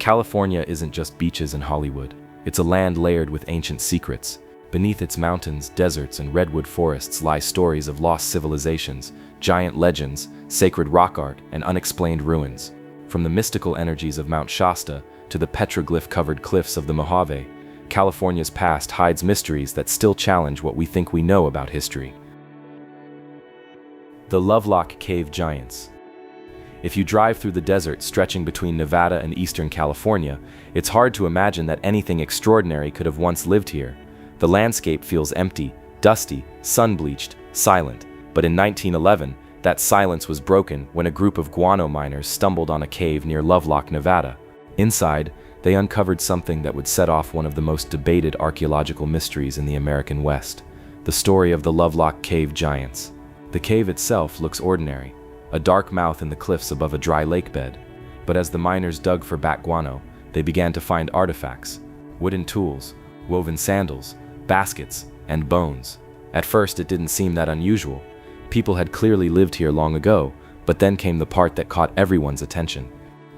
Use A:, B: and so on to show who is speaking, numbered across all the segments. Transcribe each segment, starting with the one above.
A: California isn't just beaches and Hollywood. It's a land layered with ancient secrets. Beneath its mountains, deserts, and redwood forests lie stories of lost civilizations, giant legends, sacred rock art, and unexplained ruins. From the mystical energies of Mount Shasta to the petroglyph-covered cliffs of the Mojave, California's past hides mysteries that still challenge what we think we know about history. The Lovelock Cave Giants. If you drive through the desert stretching between Nevada and eastern California, it's hard to imagine that anything extraordinary could have once lived here. The landscape feels empty, dusty, sun-bleached, silent. But in 1911, that silence was broken when a group of guano miners stumbled on a cave near Lovelock, Nevada. Inside, they uncovered something that would set off one of the most debated archaeological mysteries in the American West: the story of the Lovelock Cave Giants. The cave itself looks ordinary, a dark mouth in the cliffs above a dry lake bed. But as the miners dug for bat guano, they began to find artifacts: wooden tools, woven sandals, baskets, and bones. At first, it didn't seem that unusual. People had clearly lived here long ago, but then came the part that caught everyone's attention.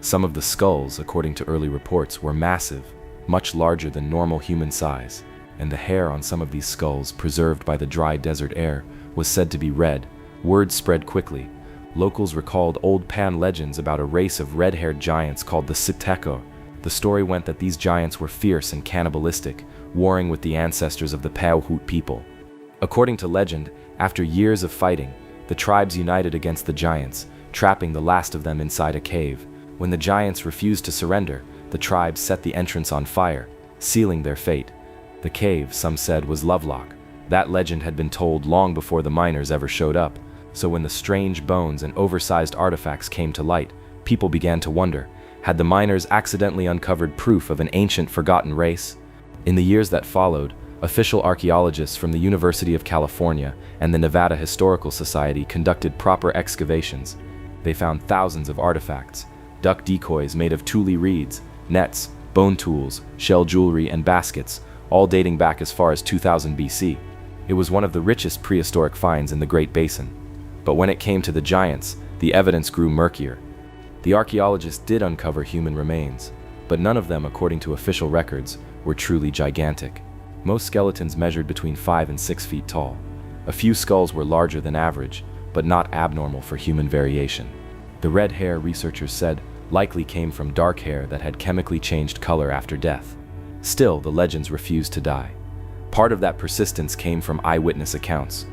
A: Some of the skulls, according to early reports, were massive, much larger than normal human size, and the hair on some of these skulls, preserved by the dry desert air, was said to be red. Word spread quickly. Locals recalled old Pan legends about a race of red-haired giants called the Siteko. The story went that these giants were fierce and cannibalistic, warring with the ancestors of the Paiute people. According to legend, after years of fighting, the tribes united against the giants, trapping the last of them inside a cave. When the giants refused to surrender, the tribes set the entrance on fire, sealing their fate. The cave, some said, was Lovelock. That legend had been told long before the miners ever showed up, so when the strange bones and oversized artifacts came to light, people began to wonder, had the miners accidentally uncovered proof of an ancient forgotten race? In the years that followed, official archaeologists from the University of California and the Nevada Historical Society conducted proper excavations. They found thousands of artifacts: duck decoys made of tule reeds, nets, bone tools, shell jewelry, and baskets, all dating back as far as 2000 BC. It was one of the richest prehistoric finds in the Great Basin. But when it came to the giants, the evidence grew murkier. The archaeologists did uncover human remains, but none of them, according to official records, were truly gigantic. Most skeletons measured between 5 and 6 feet tall. A few skulls were larger than average, but not abnormal for human variation. The red hair, researchers said, likely came from dark hair that had chemically changed color after death. Still, the legends refused to die. Part of that persistence came from eyewitness accounts.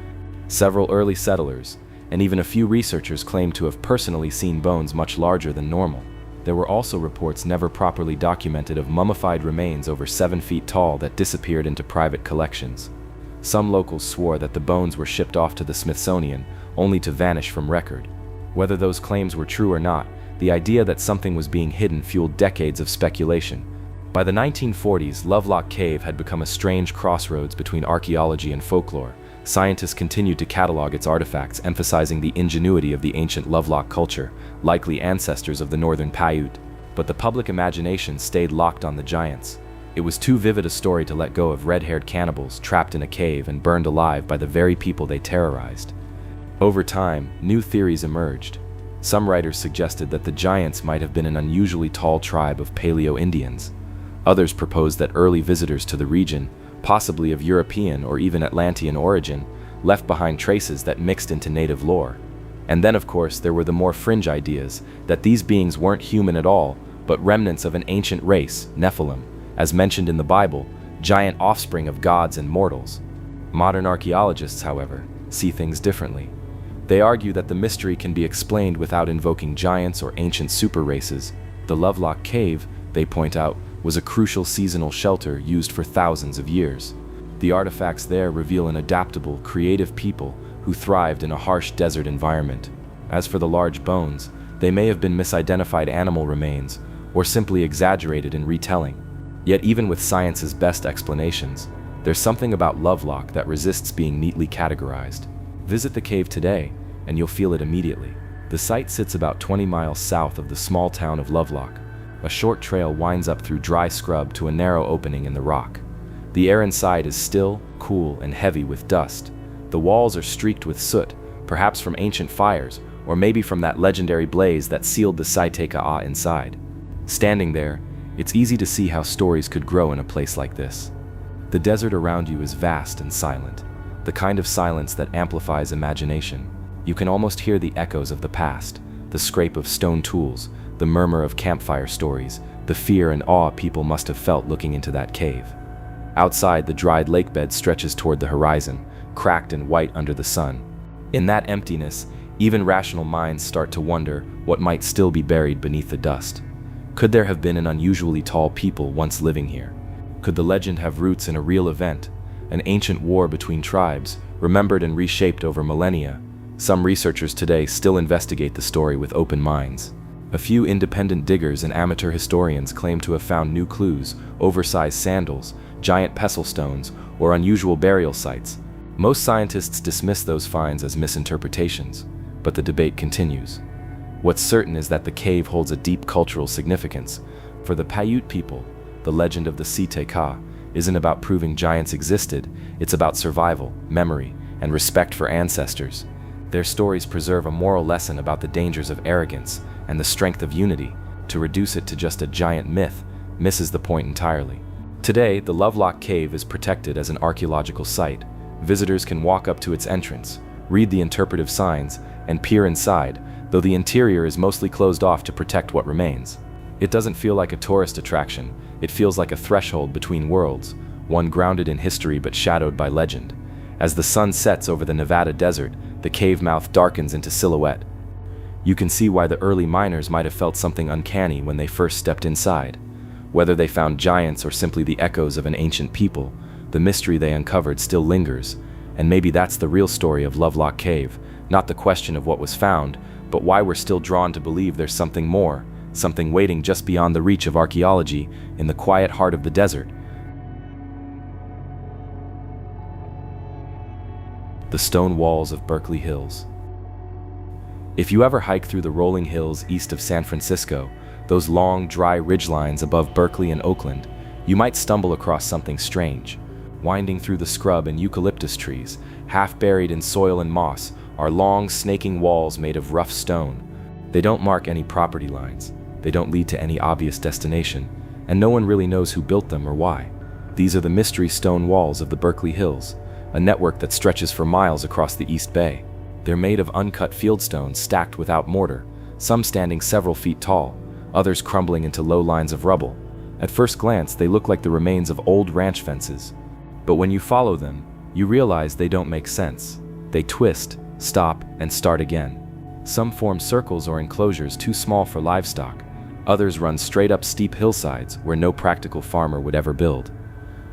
A: Several early settlers, and even a few researchers, claimed to have personally seen bones much larger than normal. There were also reports, never properly documented, of mummified remains over 7 feet tall that disappeared into private collections. Some locals swore that the bones were shipped off to the Smithsonian, only to vanish from record. Whether those claims were true or not, the idea that something was being hidden fueled decades of speculation. By the 1940s, Lovelock Cave had become a strange crossroads between archaeology and folklore. Scientists continued to catalog its artifacts, emphasizing the ingenuity of the ancient Lovelock culture, likely ancestors of the northern Paiute. But the public imagination stayed locked on the giants. It was too vivid a story to let go of red-haired cannibals trapped in a cave and burned alive by the very people they terrorized. Over time, new theories emerged. Some writers suggested that the giants might have been an unusually tall tribe of Paleo-Indians. Others proposed that early visitors to the region, possibly of European or even Atlantean origin, left behind traces that mixed into native lore. And then, of course, there were the more fringe ideas that these beings weren't human at all, but remnants of an ancient race, Nephilim, as mentioned in the Bible, giant offspring of gods and mortals. Modern archaeologists, however, see things differently. They argue that the mystery can be explained without invoking giants or ancient super races. The Lovelock Cave, they point out, was a crucial seasonal shelter used for thousands of years. The artifacts there reveal an adaptable, creative people who thrived in a harsh desert environment. As for the large bones, they may have been misidentified animal remains or simply exaggerated in retelling. Yet even with science's best explanations, there's something about Lovelock that resists being neatly categorized. Visit the cave today, and you'll feel it immediately. The site sits about 20 miles south of the small town of Lovelock. A short trail winds up through dry scrub to a narrow opening in the rock. The air inside is still, cool, and heavy with dust. The walls are streaked with soot, perhaps from ancient fires, or maybe from that legendary blaze that sealed the Saiteka'a inside. Standing there, It's easy to see how stories could grow in a place like this. The desert around you is vast and silent, the kind of silence that amplifies imagination. You can almost hear the echoes of the past, the scrape of stone tools, the murmur of campfire stories, the fear and awe people must have felt looking into that cave. Outside, the dried lakebed stretches toward the horizon, cracked and white under the sun. In that emptiness, even rational minds start to wonder what might still be buried beneath the dust. Could there have been an unusually tall people once living here? Could the legend have roots in a real event, an ancient war between tribes, remembered and reshaped over millennia? Some researchers today still investigate the story with open minds. A few independent diggers and amateur historians claim to have found new clues, oversized sandals, giant pestle stones, or unusual burial sites. Most scientists dismiss those finds as misinterpretations, but the debate continues. What's certain is that the cave holds a deep cultural significance. For the Paiute people, the legend of the Site Ka isn't about proving giants existed, it's about survival, memory, and respect for ancestors. Their stories preserve a moral lesson about the dangers of arrogance and the strength of unity. To reduce it to just a giant myth misses the point entirely. Today, the Lovelock cave is protected as an archaeological site. Visitors can walk up to its entrance, read the interpretive signs, and peer inside, though the interior is mostly closed off to protect what remains. It doesn't feel like a tourist attraction, it feels like a threshold between worlds, one grounded in history but shadowed by legend. As the sun sets over the Nevada desert, the cave mouth darkens into silhouette. You can see why the early miners might have felt something uncanny when they first stepped inside. Whether they found giants or simply the echoes of an ancient people, the mystery they uncovered still lingers, and maybe that's the real story of Lovelock Cave, not the question of what was found, but why we're still drawn to believe there's something more, something waiting just beyond the reach of archaeology in the quiet heart of the desert. The stone walls of Berkeley Hills. If you ever hike through the rolling hills east of San Francisco, those long, dry ridgelines above Berkeley and Oakland, you might stumble across something strange. Winding through the scrub and eucalyptus trees, half buried in soil and moss, are long, snaking walls made of rough stone. They don't mark any property lines, they don't lead to any obvious destination, and no one really knows who built them or why. These are the mystery stone walls of the Berkeley Hills, a network that stretches for miles across the East Bay. They're made of uncut fieldstones stacked without mortar, some standing several feet tall, others crumbling into low lines of rubble. At first glance, they look like the remains of old ranch fences. But when you follow them, you realize they don't make sense. They twist, stop, and start again. Some form circles or enclosures too small for livestock. Others run straight up steep hillsides where no practical farmer would ever build.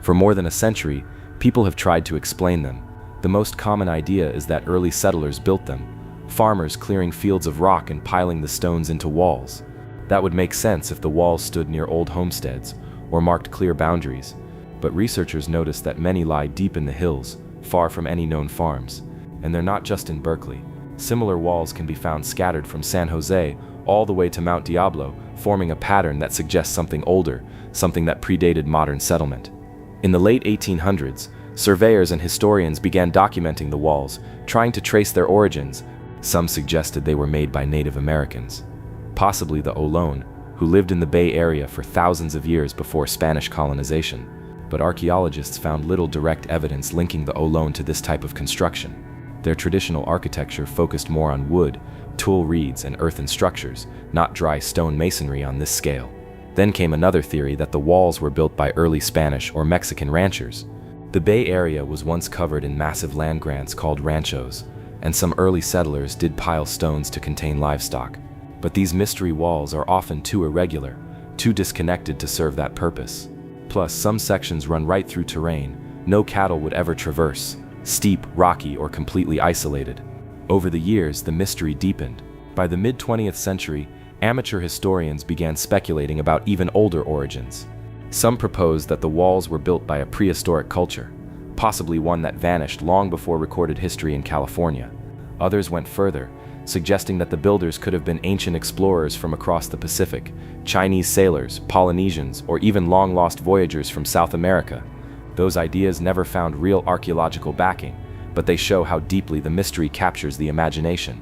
A: For more than a century, people have tried to explain them. The most common idea is that early settlers built them, farmers clearing fields of rock and piling the stones into walls. That would make sense if the walls stood near old homesteads or marked clear boundaries, but researchers notice that many lie deep in the hills, far from any known farms. And they're not just in Berkeley. Similar walls can be found scattered from San Jose all the way to Mount Diablo, forming a pattern that suggests something older, something that predated modern settlement. In the late 1800s, surveyors and historians began documenting the walls, trying to trace their origins. Some suggested they were made by Native Americans, possibly the Ohlone, who lived in the Bay Area for thousands of years before Spanish colonization. But archaeologists found little direct evidence linking the Ohlone to this type of construction. Their traditional architecture focused more on wood, tule reeds, and earthen structures, not dry stone masonry on this scale. Then came another theory that the walls were built by early Spanish or Mexican ranchers. The Bay Area was once covered in massive land grants called ranchos, and some early settlers did pile stones to contain livestock. But these mystery walls are often too irregular, too disconnected to serve that purpose. Plus, some sections run right through terrain no cattle would ever traverse, steep, rocky, or completely isolated. Over the years, the mystery deepened. By the mid-20th century, amateur historians began speculating about even older origins. Some proposed that the walls were built by a prehistoric culture, possibly one that vanished long before recorded history in California. Others went further, suggesting that the builders could have been ancient explorers from across the Pacific, Chinese sailors, Polynesians, or even long-lost voyagers from South America. Those ideas never found real archaeological backing, but they show how deeply the mystery captures the imagination.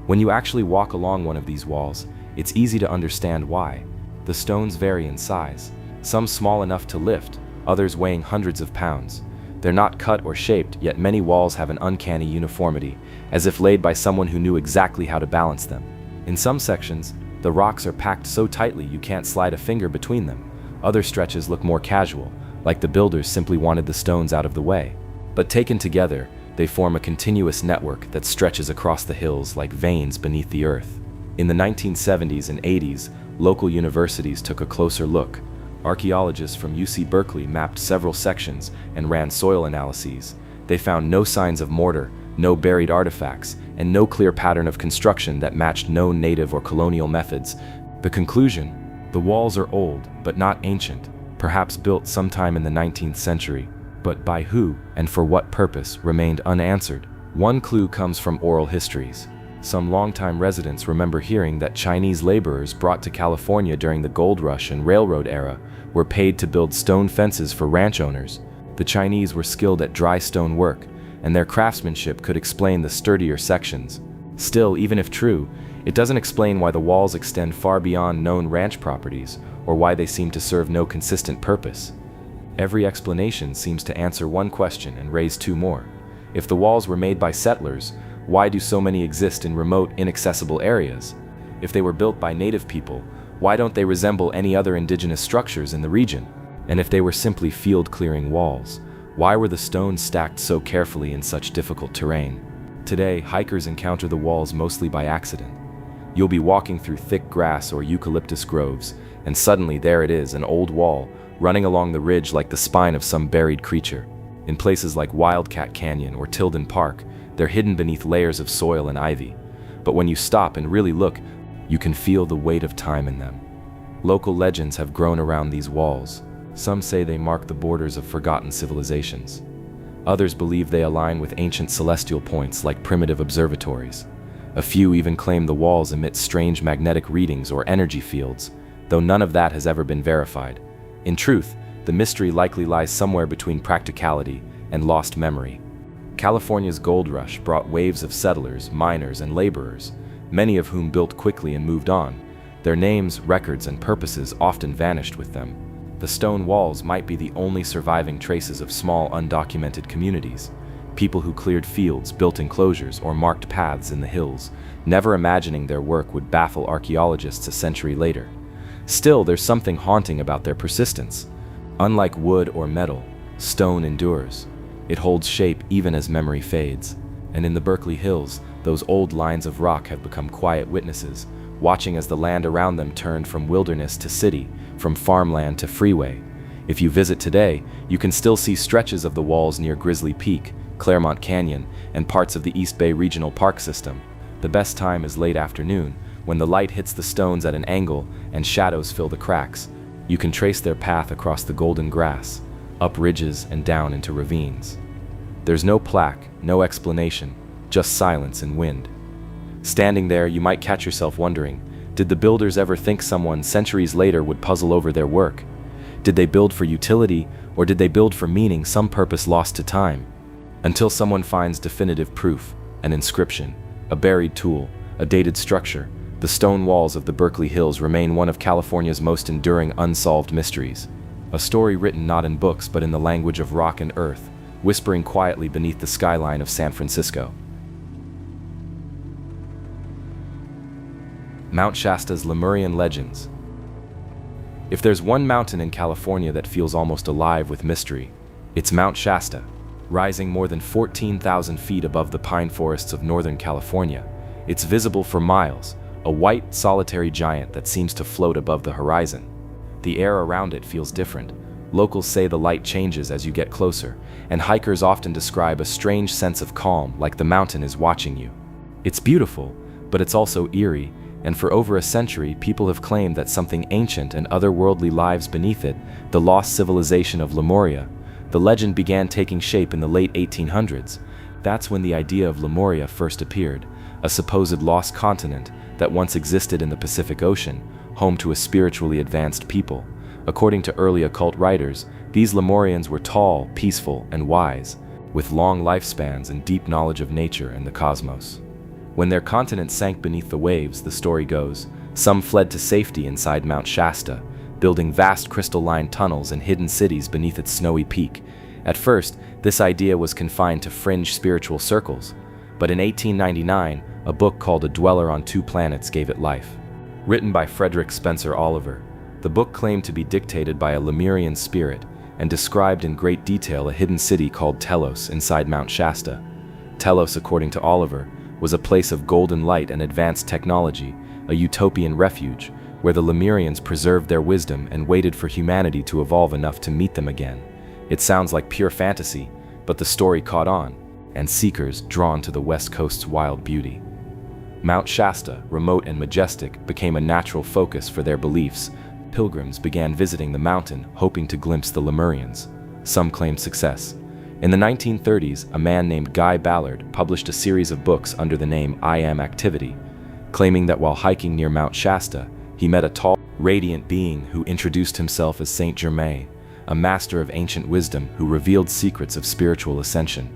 A: When you actually walk along one of these walls, it's easy to understand why. The stones vary in size, some small enough to lift, others weighing hundreds of pounds. They're not cut or shaped, yet many walls have an uncanny uniformity, as if laid by someone who knew exactly how to balance them. In some sections, the rocks are packed so tightly you can't slide a finger between them. Other stretches look more casual, like the builders simply wanted the stones out of the way. But taken together, they form a continuous network that stretches across the hills like veins beneath the earth. In the 1970s and 80s, local universities took a closer look. Archaeologists from UC Berkeley mapped several sections and ran soil analyses. They found no signs of mortar, no buried artifacts, and no clear pattern of construction that matched known native or colonial methods. The conclusion? The walls are old, but not ancient, perhaps built sometime in the 19th century. But by who and for what purpose remained unanswered. One clue comes from oral histories. Some longtime residents remember hearing that Chinese laborers brought to California during the gold rush and railroad era were paid to build stone fences for ranch owners. The Chinese were skilled at dry stone work, and their craftsmanship could explain the sturdier sections. Still, even if true, it doesn't explain why the walls extend far beyond known ranch properties, or why they seem to serve no consistent purpose. Every explanation seems to answer one question and raise two more. If the walls were made by settlers, why do so many exist in remote, inaccessible areas? If they were built by native people, why don't they resemble any other indigenous structures in the region? And if they were simply field-clearing walls, why were the stones stacked so carefully in such difficult terrain? Today, hikers encounter the walls mostly by accident. You'll be walking through thick grass or eucalyptus groves, and suddenly there it is, an old wall, running along the ridge like the spine of some buried creature. In places like Wildcat Canyon or Tilden Park, they're hidden beneath layers of soil and ivy. But when you stop and really look, you can feel the weight of time in them. Local legends have grown around these walls. Some say they mark the borders of forgotten civilizations. Others believe they align with ancient celestial points like primitive observatories. A few even claim the walls emit strange magnetic readings or energy fields, though none of that has ever been verified. In truth, the mystery likely lies somewhere between practicality and lost memory. California's gold rush brought waves of settlers, miners, and laborers, many of whom built quickly and moved on. Their names, records, and purposes often vanished with them. The stone walls might be the only surviving traces of small, undocumented communities, people who cleared fields, built enclosures, or marked paths in the hills, never imagining their work would baffle archaeologists a century later. Still, there's something haunting about their persistence. Unlike wood or metal, stone endures. It holds shape even as memory fades. And in the Berkeley Hills, those old lines of rock have become quiet witnesses, watching as the land around them turned from wilderness to city, from farmland to freeway. If you visit today, you can still see stretches of the walls near Grizzly Peak, Claremont Canyon, and parts of the East Bay Regional Park System. The best time is late afternoon, when the light hits the stones at an angle and shadows fill the cracks. You can trace their path across the golden grass, up ridges and down into ravines. There's no plaque, no explanation, just silence and wind. Standing there, you might catch yourself wondering, did the builders ever think someone centuries later would puzzle over their work? Did they build for utility, or did they build for meaning, some purpose lost to time? Until someone finds definitive proof, an inscription, a buried tool, a dated structure, the stone walls of the Berkeley Hills remain one of California's most enduring unsolved mysteries. A story written not in books but in the language of rock and earth, whispering quietly beneath the skyline of San Francisco. Mount Shasta's Lemurian Legends. If there's one mountain in California that feels almost alive with mystery, it's Mount Shasta. Rising more than 14,000 feet above the pine forests of Northern California, it's visible for miles, a white, solitary giant that seems to float above the horizon. The air around it feels different. Locals say the light changes as you get closer, and hikers often describe a strange sense of calm, like the mountain is watching you. It's beautiful, but it's also eerie, and for over a century, people have claimed that something ancient and otherworldly lives beneath it, the lost civilization of Lemuria. The legend began taking shape in the late 1800s. That's when the idea of Lemuria first appeared, a supposed lost continent that once existed in the Pacific Ocean, home to a spiritually advanced people. According to early occult writers, these Lemurians were tall, peaceful, and wise, with long lifespans and deep knowledge of nature and the cosmos. When their continent sank beneath the waves, the story goes, Some fled to safety inside Mount Shasta, building vast crystal-lined tunnels and hidden cities beneath its snowy peak. At first, this idea was confined to fringe spiritual circles, but in 1899, a book called A Dweller on Two Planets gave it life. Written by Frederick Spencer Oliver, the book claimed to be dictated by a Lemurian spirit and described in great detail a hidden city called Telos inside Mount Shasta. Telos, according to Oliver, was a place of golden light and advanced technology, a utopian refuge, where the Lemurians preserved their wisdom and waited for humanity to evolve enough to meet them again. It sounds like pure fantasy, but the story caught on, and seekers drawn to the West Coast's wild beauty. Mount Shasta, remote and majestic, became a natural focus for their beliefs. Pilgrims began visiting the mountain, hoping to glimpse the Lemurians. Some claimed success. In the 1930s, a man named Guy Ballard published a series of books under the name I Am Activity, claiming that while hiking near Mount Shasta, he met a tall, radiant being who introduced himself as Saint Germain, a master of ancient wisdom who revealed secrets of spiritual ascension.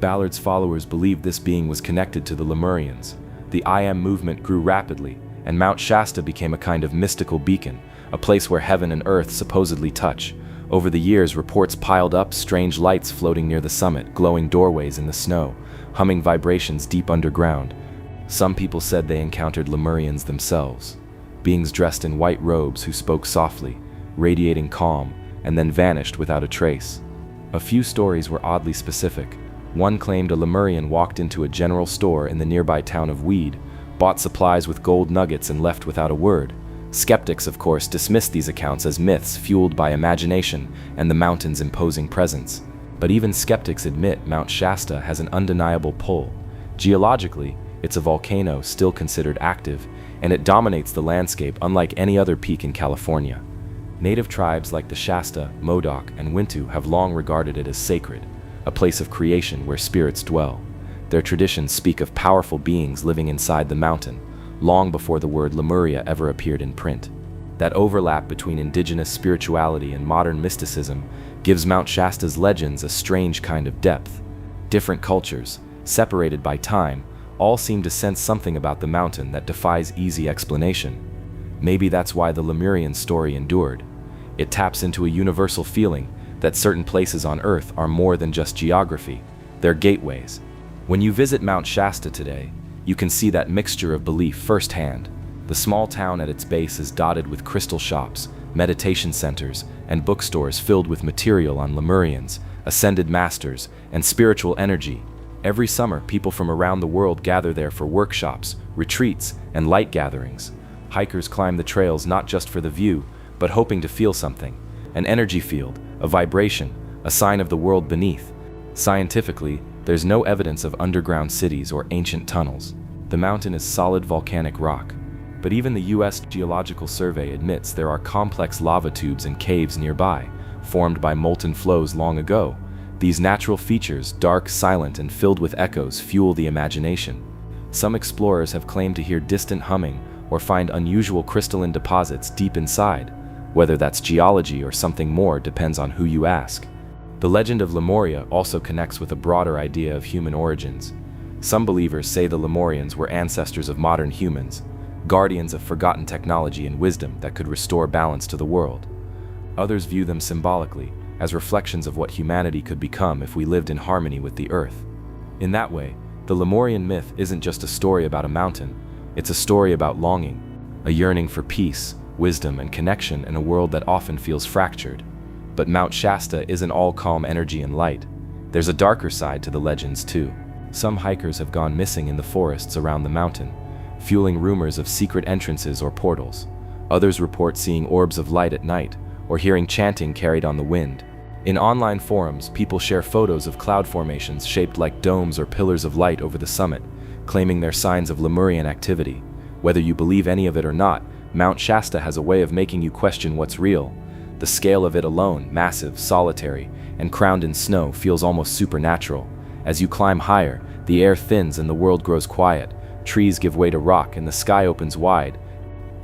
A: Ballard's followers believed this being was connected to the Lemurians. The I Am movement grew rapidly, and Mount Shasta became a kind of mystical beacon, a place where heaven and earth supposedly touch. Over the years, reports piled up, strange lights floating near the summit, glowing doorways in the snow, humming vibrations deep underground. Some people said they encountered Lemurians themselves, beings dressed in white robes who spoke softly, radiating calm, and then vanished without a trace. A few stories were oddly specific. One claimed a Lemurian walked into a general store in the nearby town of Weed, bought supplies with gold nuggets and left without a word. Skeptics, of course, dismissed these accounts as myths fueled by imagination and the mountain's imposing presence. But even skeptics admit Mount Shasta has an undeniable pull. Geologically, it's a volcano still considered active, and it dominates the landscape unlike any other peak in California. Native tribes like the Shasta, Modoc, and Wintu have long regarded it as sacred, a place of creation where spirits dwell. Their traditions speak of powerful beings living inside the mountain, long before the word Lemuria ever appeared in print. That overlap between indigenous spirituality and modern mysticism gives Mount Shasta's legends a strange kind of depth. Different cultures, separated by time, all seem to sense something about the mountain that defies easy explanation. Maybe that's why the Lemurian story endured. It taps into a universal feeling that certain places on Earth are more than just geography. They're gateways. When you visit Mount Shasta today, you can see that mixture of belief firsthand. The small town at its base is dotted with crystal shops, meditation centers, and bookstores filled with material on Lemurians, ascended masters, and spiritual energy. Every summer, people from around the world gather there for workshops, retreats, and light gatherings. Hikers climb the trails not just for the view, but hoping to feel something. An energy field, a vibration, a sign of the world beneath. Scientifically, there's no evidence of underground cities or ancient tunnels. The mountain is solid volcanic rock. But even the U.S. Geological Survey admits there are complex lava tubes and caves nearby, formed by molten flows long ago. These natural features, dark, silent, and filled with echoes, fuel the imagination. Some explorers have claimed to hear distant humming or find unusual crystalline deposits deep inside. Whether that's geology or something more depends on who you ask. The legend of Lemuria also connects with a broader idea of human origins. Some believers say the Lemurians were ancestors of modern humans, guardians of forgotten technology and wisdom that could restore balance to the world. Others view them symbolically, as reflections of what humanity could become if we lived in harmony with the earth. In that way, the Lemurian myth isn't just a story about a mountain, it's a story about longing, a yearning for peace, wisdom, and connection in a world that often feels fractured. But Mount Shasta isn't all calm energy and light. There's a darker side to the legends too. Some hikers have gone missing in the forests around the mountain, fueling rumors of secret entrances or portals. Others report seeing orbs of light at night, or hearing chanting carried on the wind. In online forums, people share photos of cloud formations shaped like domes or pillars of light over the summit, claiming they're signs of Lemurian activity. Whether you believe any of it or not, Mount Shasta has a way of making you question what's real. The scale of it alone, massive, solitary, and crowned in snow, feels almost supernatural. As you climb higher, the air thins and the world grows quiet. Trees give way to rock and the sky opens wide.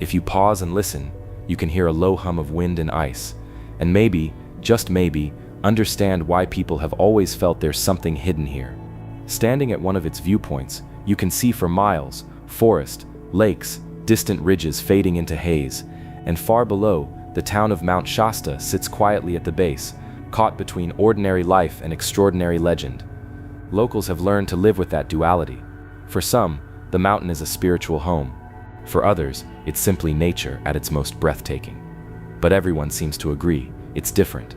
A: If you pause and listen, you can hear a low hum of wind and ice, and maybe, just maybe, understand why people have always felt there's something hidden here. Standing at one of its viewpoints, you can see for miles, forest, lakes, distant ridges fading into haze, and far below, the town of Mount Shasta sits quietly at the base, caught between ordinary life and extraordinary legend. Locals have learned to live with that duality. For some, the mountain is a spiritual home. For others, it's simply nature at its most breathtaking. But everyone seems to agree, it's different.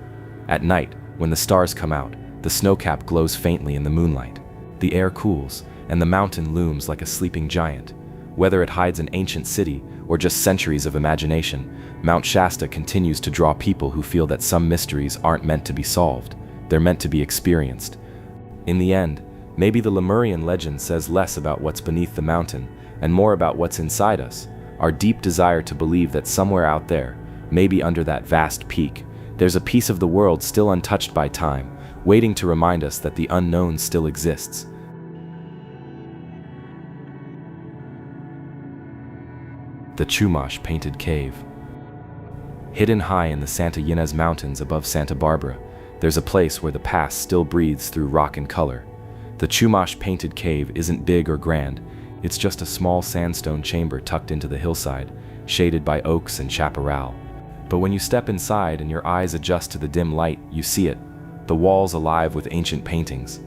A: At night, when the stars come out, the snowcap glows faintly in the moonlight. The air cools, and the mountain looms like a sleeping giant. Whether it hides an ancient city or just centuries of imagination, Mount Shasta continues to draw people who feel that some mysteries aren't meant to be solved, they're meant to be experienced. In the end, maybe the Lemurian legend says less about what's beneath the mountain and more about what's inside us, our deep desire to believe that somewhere out there, maybe under that vast peak, there's a piece of the world still untouched by time, waiting to remind us that the unknown still exists. The Chumash Painted Cave. Hidden high in the Santa Ynez Mountains above Santa Barbara, there's a place where the past still breathes through rock and color. The Chumash Painted Cave isn't big or grand, it's just a small sandstone chamber tucked into the hillside, shaded by oaks and chaparral. But when you step inside and your eyes adjust to the dim light, you see it, the walls alive with ancient paintings.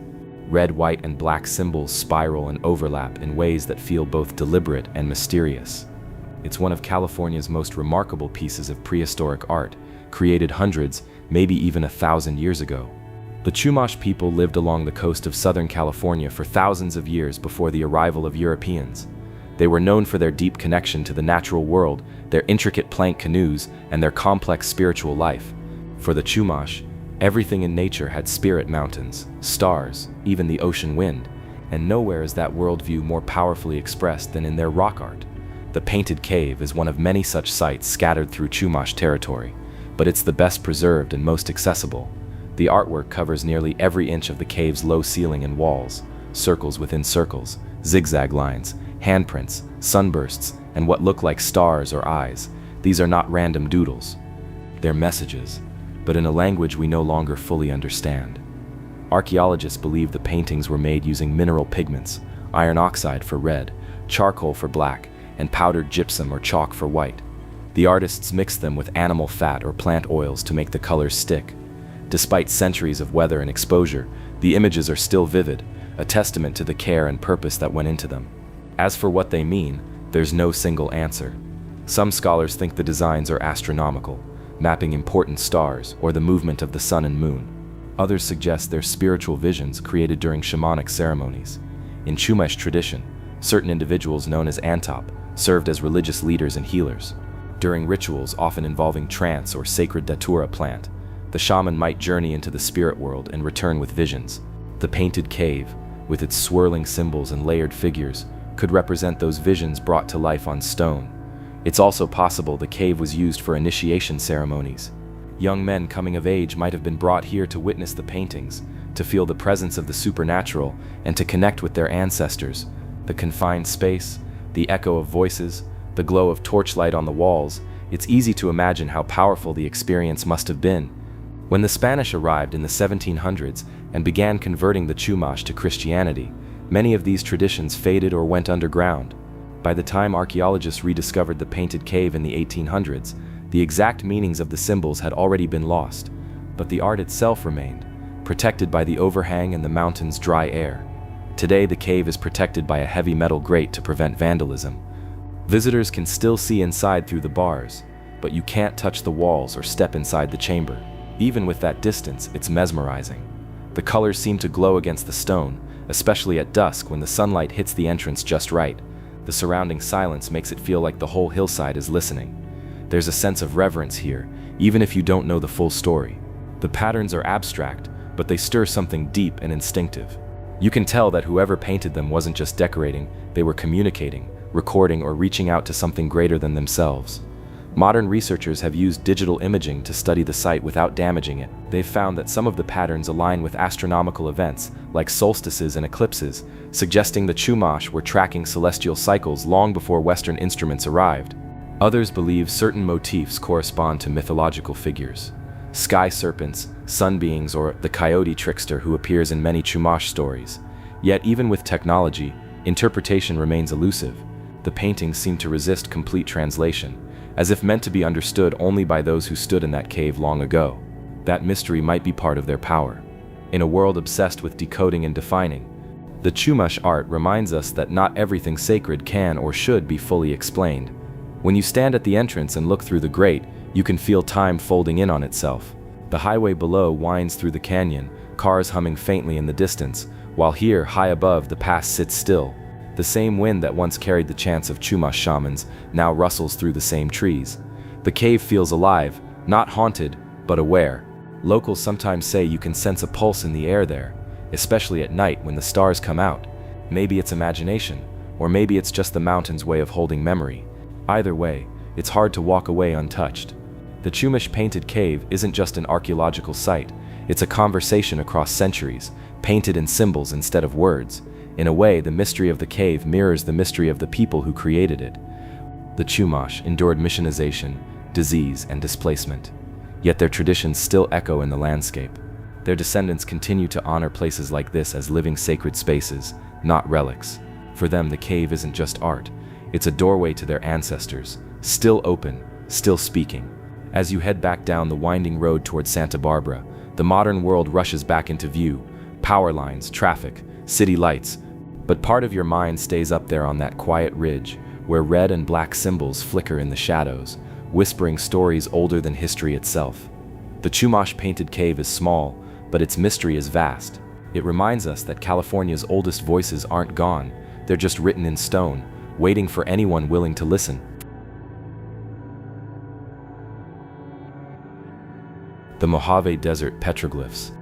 A: Red, white, and black symbols spiral and overlap in ways that feel both deliberate and mysterious. It's one of California's most remarkable pieces of prehistoric art, created hundreds, maybe even 1,000 years ago. The Chumash people lived along the coast of Southern California for thousands of years before the arrival of Europeans. They were known for their deep connection to the natural world, their intricate plank canoes, and their complex spiritual life. For the Chumash, everything in nature had spirit mountains, stars, even the ocean wind, and nowhere is that worldview more powerfully expressed than in their rock art. The Painted Cave is one of many such sites scattered through Chumash territory, but it's the best preserved and most accessible. The artwork covers nearly every inch of the cave's low ceiling and walls, circles within circles, zigzag lines, handprints, sunbursts, and what look like stars or eyes. These are not random doodles. They're messages, but in a language we no longer fully understand. Archaeologists believe the paintings were made using mineral pigments, iron oxide for red, charcoal for black, and powdered gypsum or chalk for white. The artists mixed them with animal fat or plant oils to make the colors stick. Despite centuries of weather and exposure, the images are still vivid, a testament to the care and purpose that went into them. As for what they mean, there's no single answer. Some scholars think the designs are astronomical, mapping important stars or the movement of the sun and moon. Others suggest they're spiritual visions created during shamanic ceremonies. In Chumash tradition, certain individuals known as Antop served as religious leaders and healers. During rituals often involving trance or sacred datura plant, the shaman might journey into the spirit world and return with visions. The Painted Cave, with its swirling symbols and layered figures, could represent those visions brought to life on stone. It's also possible the cave was used for initiation ceremonies. Young men coming of age might have been brought here to witness the paintings, to feel the presence of the supernatural, and to connect with their ancestors. The confined space, the echo of voices, the glow of torchlight on the walls, it's easy to imagine how powerful the experience must have been. When the Spanish arrived in the 1700s and began converting the Chumash to Christianity, many of these traditions faded or went underground. By the time archaeologists rediscovered the Painted Cave in the 1800s, the exact meanings of the symbols had already been lost, but the art itself remained, protected by the overhang and the mountain's dry air. Today, the cave is protected by a heavy metal grate to prevent vandalism. Visitors can still see inside through the bars, but you can't touch the walls or step inside the chamber. Even with that distance, it's mesmerizing. The colors seem to glow against the stone, especially at dusk when the sunlight hits the entrance just right. The surrounding silence makes it feel like the whole hillside is listening. There's a sense of reverence here, even if you don't know the full story. The patterns are abstract, but they stir something deep and instinctive. You can tell that whoever painted them wasn't just decorating, they were communicating, recording, or reaching out to something greater than themselves. Modern researchers have used digital imaging to study the site without damaging it. They've found that some of the patterns align with astronomical events, like solstices and eclipses, suggesting the Chumash were tracking celestial cycles long before Western instruments arrived. Others believe certain motifs correspond to mythological figures. Sky serpents, sun beings, or the coyote trickster who appears in many Chumash stories. Yet even with technology, interpretation remains elusive. The paintings seem to resist complete translation, as if meant to be understood only by those who stood in that cave long ago. That mystery might be part of their power. In a world obsessed with decoding and defining, the Chumash art reminds us that not everything sacred can or should be fully explained. When you stand at the entrance and look through the grate, you can feel time folding in on itself. The highway below winds through the canyon, cars humming faintly in the distance, while here, high above, the pass sits still. The same wind that once carried the chants of Chumash shamans now rustles through the same trees. The cave feels alive, not haunted, but aware. Locals sometimes say you can sense a pulse in the air there, especially at night when the stars come out. Maybe it's imagination, or maybe it's just the mountain's way of holding memory. Either way, it's hard to walk away untouched. The Chumash painted cave isn't just an archaeological site, it's a conversation across centuries, painted in symbols instead of words. In a way, the mystery of the cave mirrors the mystery of the people who created it. The Chumash endured missionization, disease, and displacement. Yet their traditions still echo in the landscape. Their descendants continue to honor places like this as living sacred spaces, not relics. For them, the cave isn't just art. It's a doorway to their ancestors, still open, still speaking. As you head back down the winding road toward Santa Barbara, the modern world rushes back into view. Power lines, traffic, city lights. But part of your mind stays up there on that quiet ridge, where red and black symbols flicker in the shadows, whispering stories older than history itself. The Chumash painted cave is small, but its mystery is vast. It reminds us that California's oldest voices aren't gone, they're just written in stone, waiting for anyone willing to listen. The Mojave Desert Petroglyphs.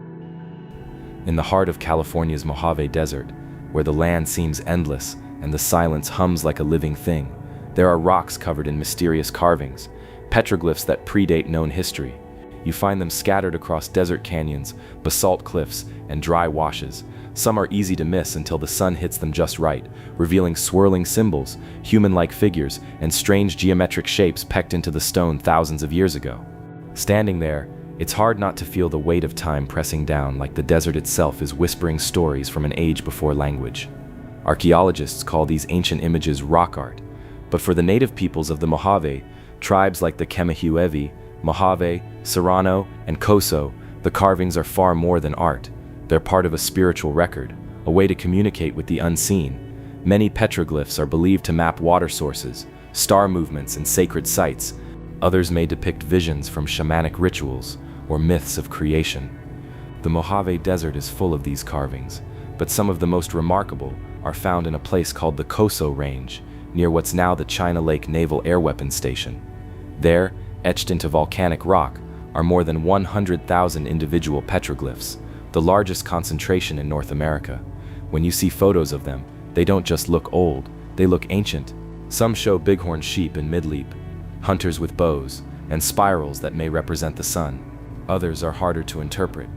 A: In the heart of California's Mojave Desert, where the land seems endless and the silence hums like a living thing, there are rocks covered in mysterious carvings, petroglyphs that predate known history. You find them scattered across desert canyons, basalt cliffs, and dry washes. Some are easy to miss until the sun hits them just right, revealing swirling symbols, human-like figures, and strange geometric shapes pecked into the stone thousands of years ago. Standing there, it's hard not to feel the weight of time pressing down, like the desert itself is whispering stories from an age before language. Archaeologists call these ancient images rock art, but for the native peoples of the Mojave, tribes like the Kemahuevi, Mojave, Serrano, and Coso, the carvings are far more than art. They're part of a spiritual record, a way to communicate with the unseen. Many petroglyphs are believed to map water sources, star movements, and sacred sites. Others may depict visions from shamanic rituals or myths of creation. The Mojave Desert is full of these carvings, but some of the most remarkable are found in a place called the Coso Range, near what's now the China Lake Naval Air Weapons Station. There, etched into volcanic rock, are more than 100,000 individual petroglyphs, the largest concentration in North America. When you see photos of them, they don't just look old, they look ancient. Some show bighorn sheep in mid-leap, hunters with bows, and spirals that may represent the sun. Others are harder to interpret.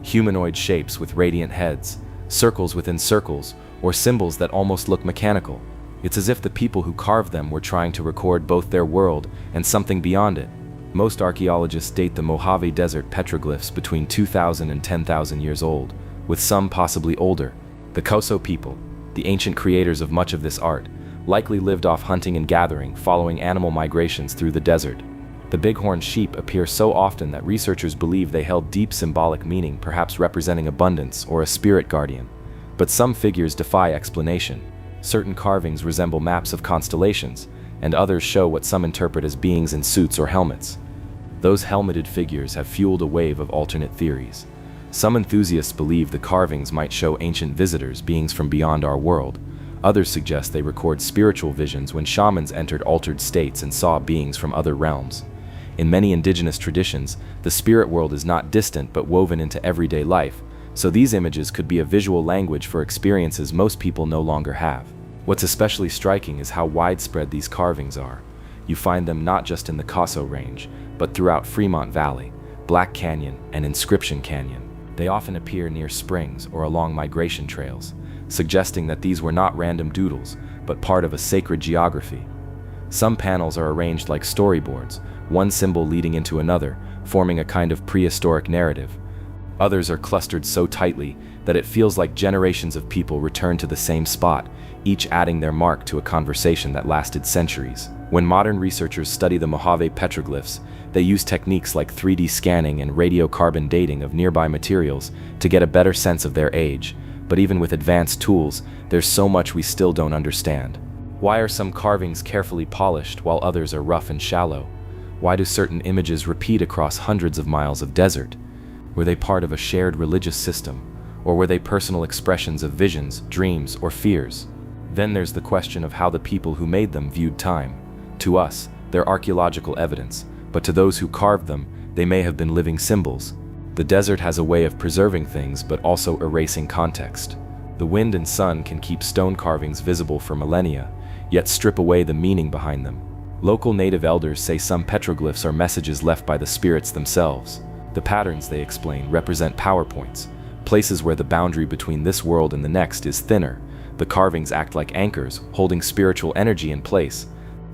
A: Humanoid shapes with radiant heads, circles within circles, or symbols that almost look mechanical. It's as if the people who carved them were trying to record both their world and something beyond it. Most archaeologists date the Mojave Desert petroglyphs between 2,000 and 10,000 years old, with some possibly older. The Coso people, the ancient creators of much of this art, likely lived off hunting and gathering, following animal migrations through the desert. The bighorn sheep appear so often that researchers believe they held deep symbolic meaning, perhaps representing abundance or a spirit guardian. But some figures defy explanation. Certain carvings resemble maps of constellations, and others show what some interpret as beings in suits or helmets. Those helmeted figures have fueled a wave of alternate theories. Some enthusiasts believe the carvings might show ancient visitors, beings from beyond our world. Others suggest they record spiritual visions when shamans entered altered states and saw beings from other realms. In many indigenous traditions, the spirit world is not distant but woven into everyday life, so these images could be a visual language for experiences most people no longer have. What's especially striking is how widespread these carvings are. You find them not just in the Coso Range, but throughout Fremont Valley, Black Canyon, and Inscription Canyon. They often appear near springs or along migration trails, suggesting that these were not random doodles, but part of a sacred geography. Some panels are arranged like storyboards, one symbol leading into another, forming a kind of prehistoric narrative. Others are clustered so tightly that it feels like generations of people return to the same spot, each adding their mark to a conversation that lasted centuries. When modern researchers study the Mojave petroglyphs, they use techniques like 3D scanning and radiocarbon dating of nearby materials to get a better sense of their age. But even with advanced tools, there's so much we still don't understand. Why are some carvings carefully polished while others are rough and shallow? Why do certain images repeat across hundreds of miles of desert? Were they part of a shared religious system? Or were they personal expressions of visions, dreams, or fears? Then there's the question of how the people who made them viewed time. To us, they're archaeological evidence, but to those who carved them, they may have been living symbols. The desert has a way of preserving things but also erasing context. The wind and sun can keep stone carvings visible for millennia, yet strip away the meaning behind them. Local native elders say some petroglyphs are messages left by the spirits themselves. The patterns, they explain, represent power points, places where the boundary between this world and the next is thinner. The carvings act like anchors, holding spiritual energy in place.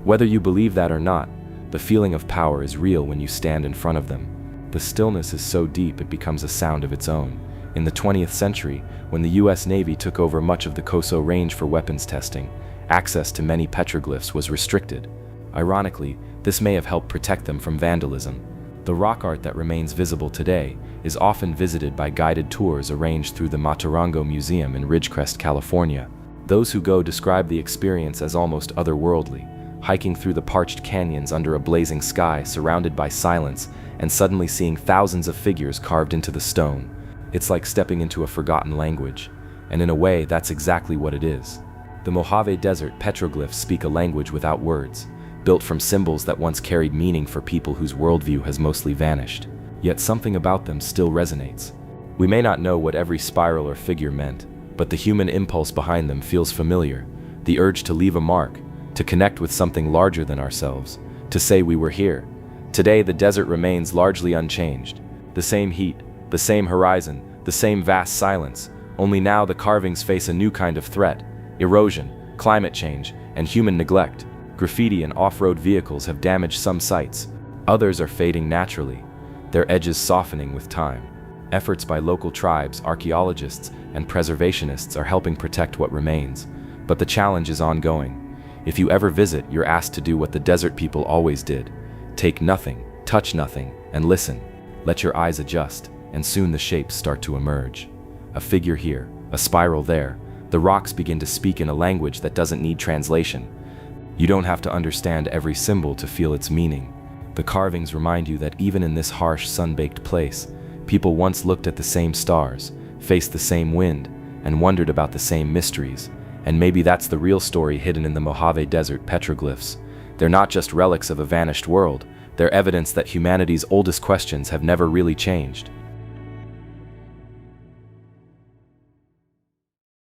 A: Whether you believe that or not, the feeling of power is real when you stand in front of them. The stillness is so deep it becomes a sound of its own. In the 20th century, when the US Navy took over much of the Coso Range for weapons testing, access to many petroglyphs was restricted. Ironically, this may have helped protect them from vandalism. The rock art that remains visible today is often visited by guided tours arranged through the Matarango Museum in Ridgecrest, California. Those who go describe the experience as almost otherworldly, hiking through the parched canyons under a blazing sky surrounded by silence and suddenly seeing thousands of figures carved into the stone. It's like stepping into a forgotten language, and in a way, that's exactly what it is. The Mojave Desert petroglyphs speak a language without words, built from symbols that once carried meaning for people whose worldview has mostly vanished. Yet something about them still resonates. We may not know what every spiral or figure meant, but the human impulse behind them feels familiar, the urge to leave a mark, to connect with something larger than ourselves, to say we were here. Today, the desert remains largely unchanged. The same heat, the same horizon, the same vast silence, only now the carvings face a new kind of threat: erosion, climate change, and human neglect. Graffiti and off-road vehicles have damaged some sites. Others are fading naturally, their edges softening with time. Efforts by local tribes, archaeologists, and preservationists are helping protect what remains. But the challenge is ongoing. If you ever visit, you're asked to do what the desert people always did: take nothing, touch nothing, and listen. Let your eyes adjust, and soon the shapes start to emerge. A figure here, a spiral there. The rocks begin to speak in a language that doesn't need translation. You don't have to understand every symbol to feel its meaning. The carvings remind you that even in this harsh, sun-baked place, people once looked at the same stars, faced the same wind, and wondered about the same mysteries. And maybe that's the real story hidden in the Mojave Desert petroglyphs. They're not just relics of a vanished world, they're evidence that humanity's oldest questions have never really changed.